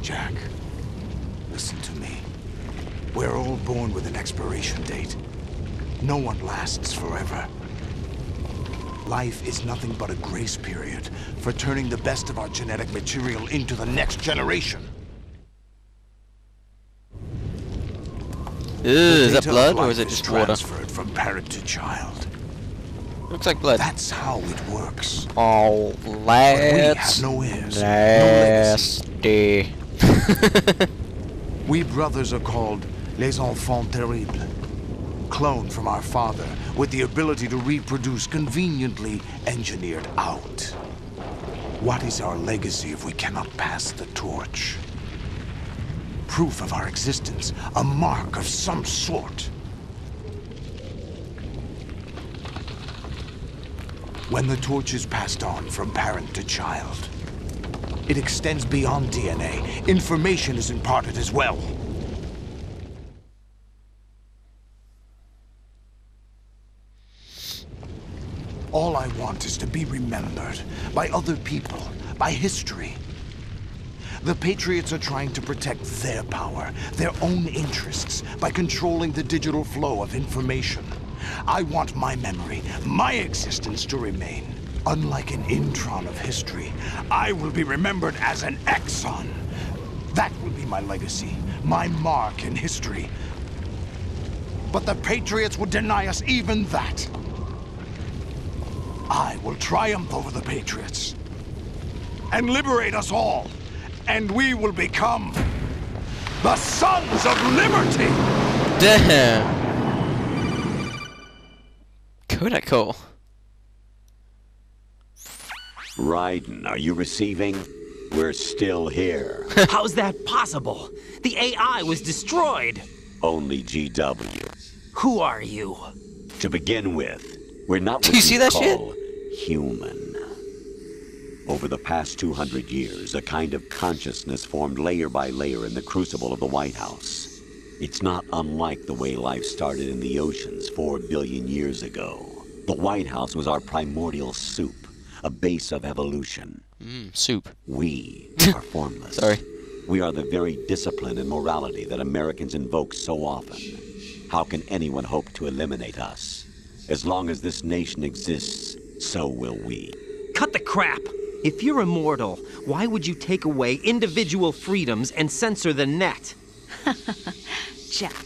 Jack. Listen to me. We're all born with an expiration date. No one lasts forever. Life is nothing but a grace period for turning the best of our genetic material into the next generation. Is that blood or is it just water? Transferred from parent to child. Looks like blood. That's how it works. Oh, that's no ears, nasty. We brothers are called les enfants terribles. Cloned from our father with the ability to reproduce conveniently engineered out. What is our legacy if we cannot pass the torch? Proof of our existence, a mark of some sort. When the torch is passed on from parent to child, it extends beyond DNA. Information is imparted as well. All I want is to be remembered by other people, by history. The Patriots are trying to protect their power, their own interests, by controlling the digital flow of information. I want my memory, my existence to remain. Unlike an intron of history, I will be remembered as an exon. That will be my legacy, my mark in history. But the Patriots would deny us even that. I will triumph over the Patriots and liberate us all, and we will become the Sons of Liberty! Damn. Kodak cool. Raiden, are you receiving? We're still here. How's that possible? The AI was destroyed. Only GW. Who are you? To begin with, we're not Do what you see that shit? call human. Over the past 200 years, a kind of consciousness formed layer by layer in the crucible of the White House. It's not unlike the way life started in the oceans 4 billion years ago. The White House was our primordial soup, a base of evolution. Soup. We are formless. Sorry. We are the very discipline and morality that Americans invoke so often. How can anyone hope to eliminate us? As long as this nation exists, so will we. Cut the crap! If you're immortal, why would you take away individual freedoms and censor the net? Jack,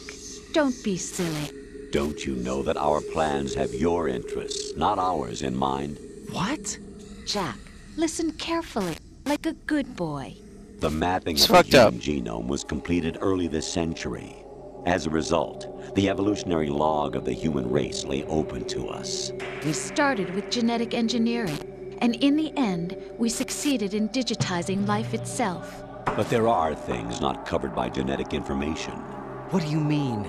don't be silly. Don't you know that our plans have your interests, not ours, in mind? What? Jack, listen carefully, like a good boy. The mapping It's of the fucked up. human genome was completed early this century. As a result, the evolutionary log of the human race lay open to us. We started with genetic engineering, and in the end, we succeeded in digitizing life itself. But there are things not covered by genetic information. What do you mean?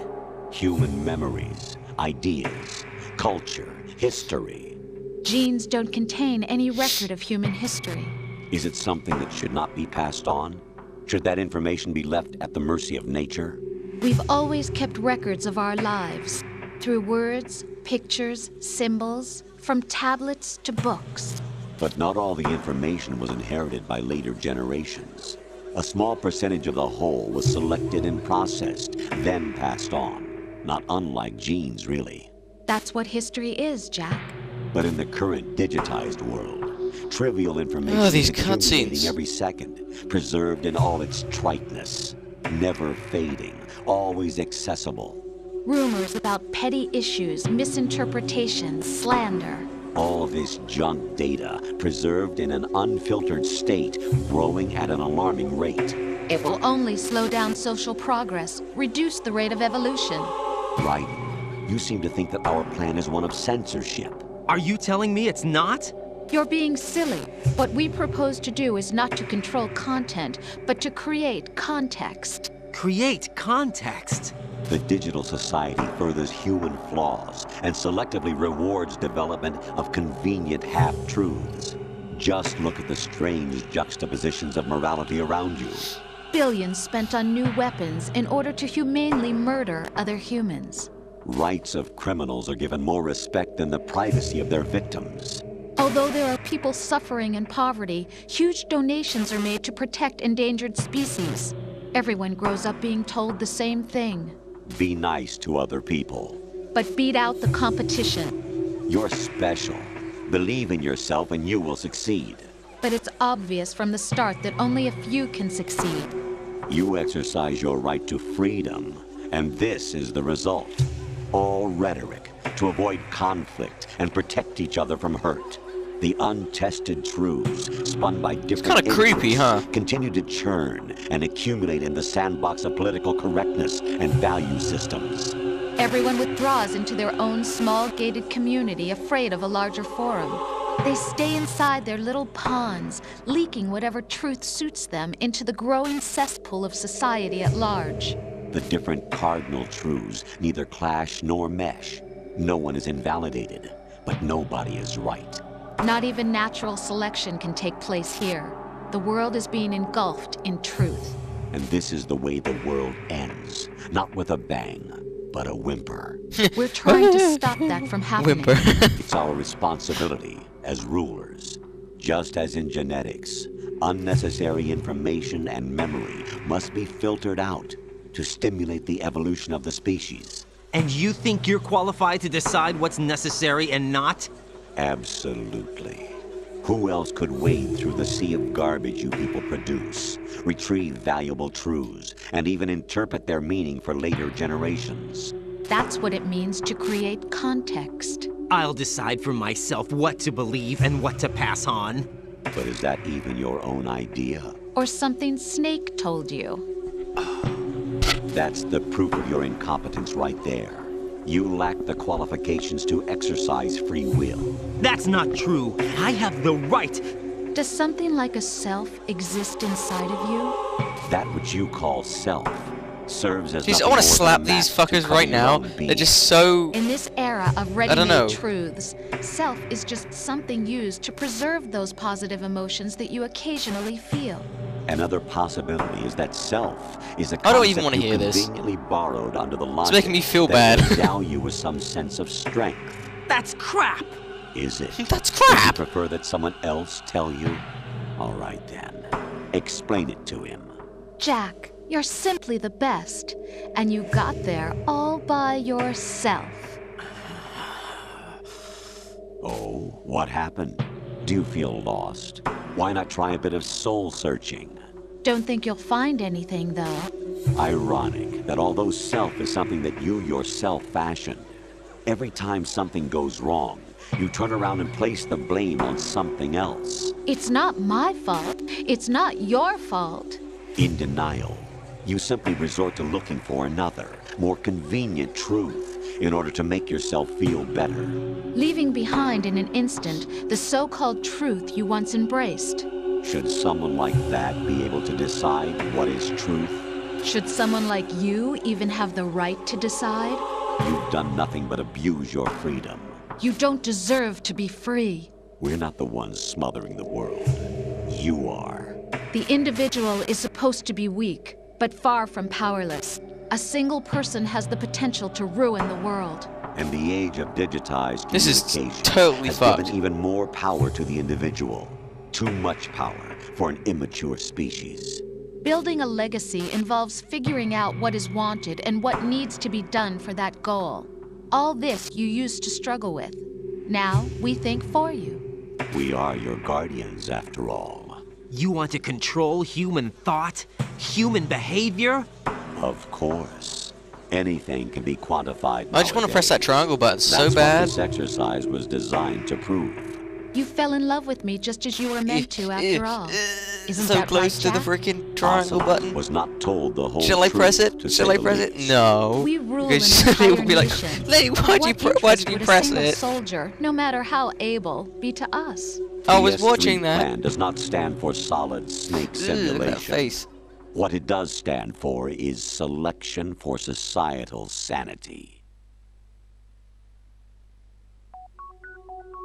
Human memories, ideas, culture, history. Genes don't contain any record of human history. Is it something that should not be passed on? Should that information be left at the mercy of nature? We've always kept records of our lives, through words, pictures, symbols, from tablets to books. But not all the information was inherited by later generations. A small percentage of the whole was selected and processed, then passed on. Not unlike genes, really. That's what history is, Jack. But in the current digitized world, trivial information these is accumulating cutscenes. every second, preserved in all its triteness, never fading, always accessible. Rumors about petty issues, misinterpretations, slander. All this junk data, preserved in an unfiltered state, growing at an alarming rate. It will only slow down social progress, reduce the rate of evolution. Right. You seem to think that our plan is one of censorship. Are you telling me it's not? You're being silly. What we propose to do is not to control content, but to create context. Create context. The digital society furthers human flaws and selectively rewards development of convenient half-truths. Just look at the strange juxtapositions of morality around you. Billions spent on new weapons in order to humanely murder other humans. Rights of criminals are given more respect than the privacy of their victims. Although there are people suffering in poverty, huge donations are made to protect endangered species. Everyone grows up being told the same thing. Be nice to other people. But beat out the competition. You're special. Believe in yourself and you will succeed. But it's obvious from the start that only a few can succeed. You exercise your right to freedom, and this is the result. All rhetoric to avoid conflict and protect each other from hurt. The untested truths, spun by different kinda creepy, interests, huh? continue to churn and accumulate in the sandbox of political correctness and value systems. Everyone withdraws into their own small gated community, afraid of a larger forum. They stay inside their little ponds, leaking whatever truth suits them into the growing cesspool of society at large. The different cardinal truths neither clash nor mesh. No one is invalidated, but nobody is right. Not even natural selection can take place here. The world is being engulfed in truth. And this is the way the world ends. Not with a bang, but a whimper. We're trying to stop that from happening. Whimper. It's our responsibility as rulers. Just as in genetics, unnecessary information and memory must be filtered out to stimulate the evolution of the species. And you think you're qualified to decide what's necessary and not? Absolutely. Who else could wade through the sea of garbage you people produce, retrieve valuable truths, and even interpret their meaning for later generations? That's what it means to create context. I'll decide for myself what to believe and what to pass on. But is that even your own idea? Or something Snake told you. That's the proof of your incompetence right there. You lack the qualifications to exercise free will. That's not true. I have the right. Does something like a self exist inside of you? That which you call self serves as Jeez, I nothing want to more slap than a these mask to fuckers cover right your now. own being. They're just so... In this era of know. ready-made truths, self is just something used to preserve those positive emotions that you occasionally feel. Another possibility is that self is a I don't concept even wanna you hear this. conveniently borrowed under the logic making me feel that bad. will endow you with some sense of strength. That's crap. Is it? That's Would you crap! prefer that someone else tell you? All right then. Explain it to him. Jack, you're simply the best, and you got there all by yourself. Oh, what happened? Do you feel lost? Why not try a bit of soul searching? Don't think you'll find anything, though. Ironic that although self is something that you yourself fashioned, every time something goes wrong, you turn around and place the blame on something else. It's not my fault. It's not your fault. In denial, you simply resort to looking for another, more convenient truth in order to make yourself feel better. Leaving behind in an instant the so-called truth you once embraced. Should someone like that be able to decide what is truth? Should someone like you even have the right to decide? You've done nothing but abuse your freedom. You don't deserve to be free. We're not the ones smothering the world. You are. The individual is supposed to be weak, but far from powerless. A single person has the potential to ruin the world. And the age of digitized This is communication totally has fucked. given even more power to the individual. Too much power for an immature species. Building a legacy involves figuring out what is wanted and what needs to be done for that goal. All this you used to struggle with. Now we think for you. We are your guardians, after all. You want to control human thought? Human behavior? Of course. Anything can be quantified. I just want to press that nowadays. triangle button so That's bad. what this exercise was designed to prove. You fell in love with me just as you were meant to, after all. Isn't so that close right, to the Jack? freaking triangle Ocelot button. was not told the whole Shall I press truth, it? to Shall say I the press it? least. No. We rule an Because entire it will be like, nation. Lady, why What did you interest would a press single it? soldier, no matter how able, be to us? I was The S3 watching that. plan does not stand for solid snake Ugh, look at simulation. that face. What it does stand for is selection for societal sanity.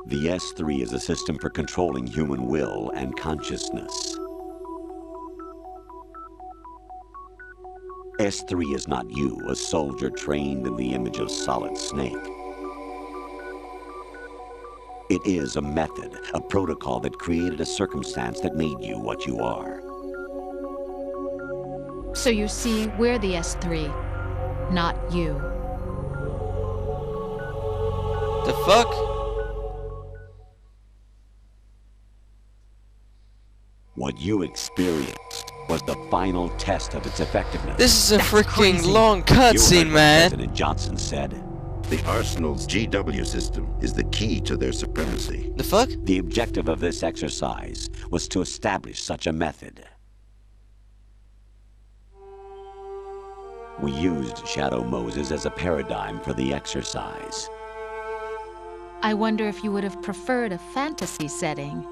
The S3 is a system for controlling human will and consciousness. S3 is not you, a soldier trained in the image of Solid Snake. It is a method, a protocol that created a circumstance that made you what you are. So you see, we're the S3, not you. The fuck? What you experienced was the final test of its effectiveness. This is a That's freaking crazy. long You heard cutscene, what man. President Johnson said. The Arsenal's GW system is the key to their supremacy. The fuck? The objective of this exercise was to establish such a method. We used Shadow Moses as a paradigm for the exercise. I wonder if you would have preferred a fantasy setting.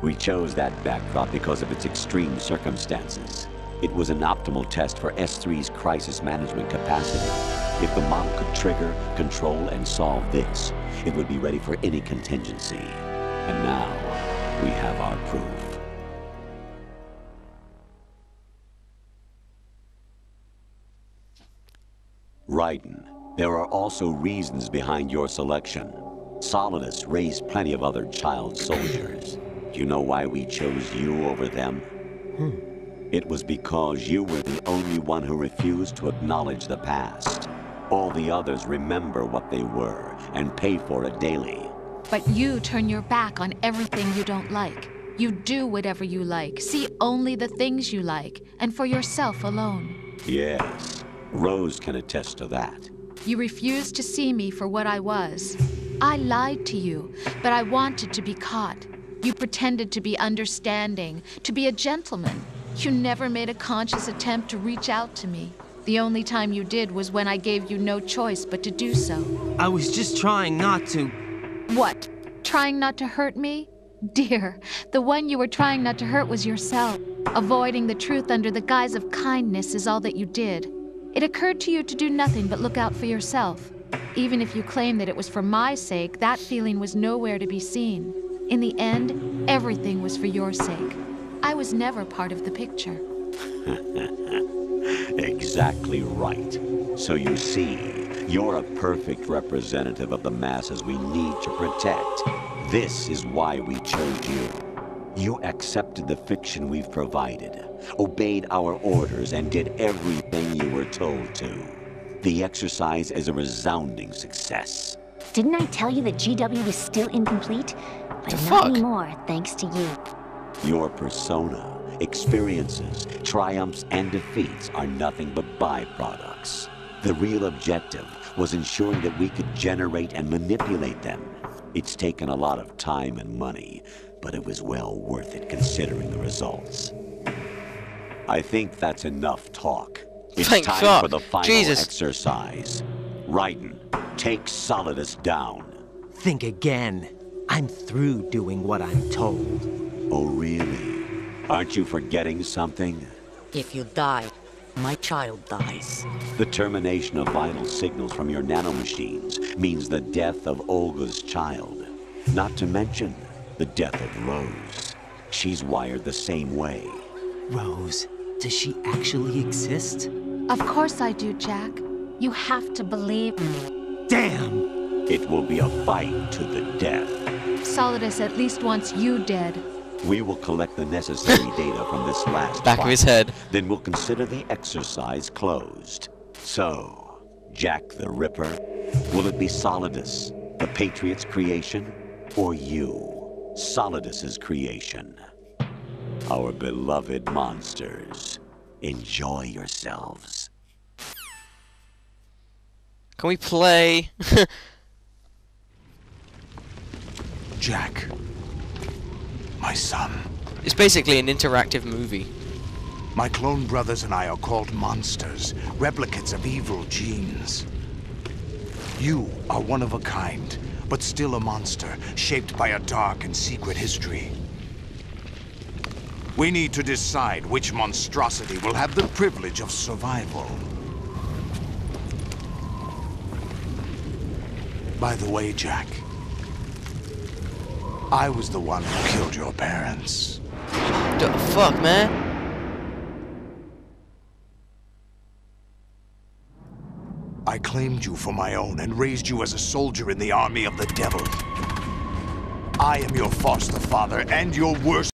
We chose that backdrop because of its extreme circumstances. It was an optimal test for S3's crisis management capacity. If the model could trigger, control, and solve this, it would be ready for any contingency. And now, we have our proof. Raiden, there are also reasons behind your selection. Solidus raised plenty of other child soldiers. Do you know why we chose you over them? It was because you were the only one who refused to acknowledge the past. All the others remember what they were and pay for it daily. But you turn your back on everything you don't like. You do whatever you like, see only the things you like, and for yourself alone. Yes, Rose can attest to that. You refused to see me for what I was. I lied to you, but I wanted to be caught. You pretended to be understanding, to be a gentleman. You never made a conscious attempt to reach out to me. The only time you did was when I gave you no choice but to do so. I was just trying not to. What? Trying not to hurt me? Dear, the one you were trying not to hurt was yourself. Avoiding the truth under the guise of kindness is all that you did. It occurred to you to do nothing but look out for yourself. Even if you claim that it was for my sake, that feeling was nowhere to be seen. In the end, everything was for your sake. I was never part of the picture. Exactly right. So you see, you're a perfect representative of the masses we need to protect. This is why we chose you. You accepted the fiction we've provided, obeyed our orders, and did everything you were told to. The exercise is a resounding success. Didn't I tell you that GW was still incomplete? But The not fuck? anymore, thanks to you. Your persona, experiences, triumphs, and defeats are nothing but byproducts. The real objective was ensuring that we could generate and manipulate them. It's taken a lot of time and money, but it was well worth it considering the results. I think that's enough talk. It's Thank time God. for the final Jesus. exercise. Raiden, take Solidus down. Think again. I'm through doing what I'm told. Oh, really? Aren't you forgetting something? If you die, my child dies. The termination of vital signals from your nanomachines means the death of Olga's child. Not to mention the death of Rose. She's wired the same way. Rose, does she actually exist? Of course I do, Jack. You have to believe me. Damn! It will be a fight to the death. Solidus at least wants you dead. We will collect the necessary data from this last Back of fight. his head. Then we'll consider the exercise closed. So, Jack the Ripper, will it be Solidus, the Patriot's creation, or you, Solidus's creation? Our beloved monsters, enjoy yourselves. Can we play? Jack, my son. It's basically an interactive movie. My clone brothers and I are called monsters, replicates of evil genes. You are one of a kind, but still a monster, shaped by a dark and secret history. We need to decide which monstrosity will have the privilege of survival. By the way, Jack, I was the one who killed your parents. The fuck, man? I claimed you for my own and raised you as a soldier in the army of the devil. I am your foster father and your worst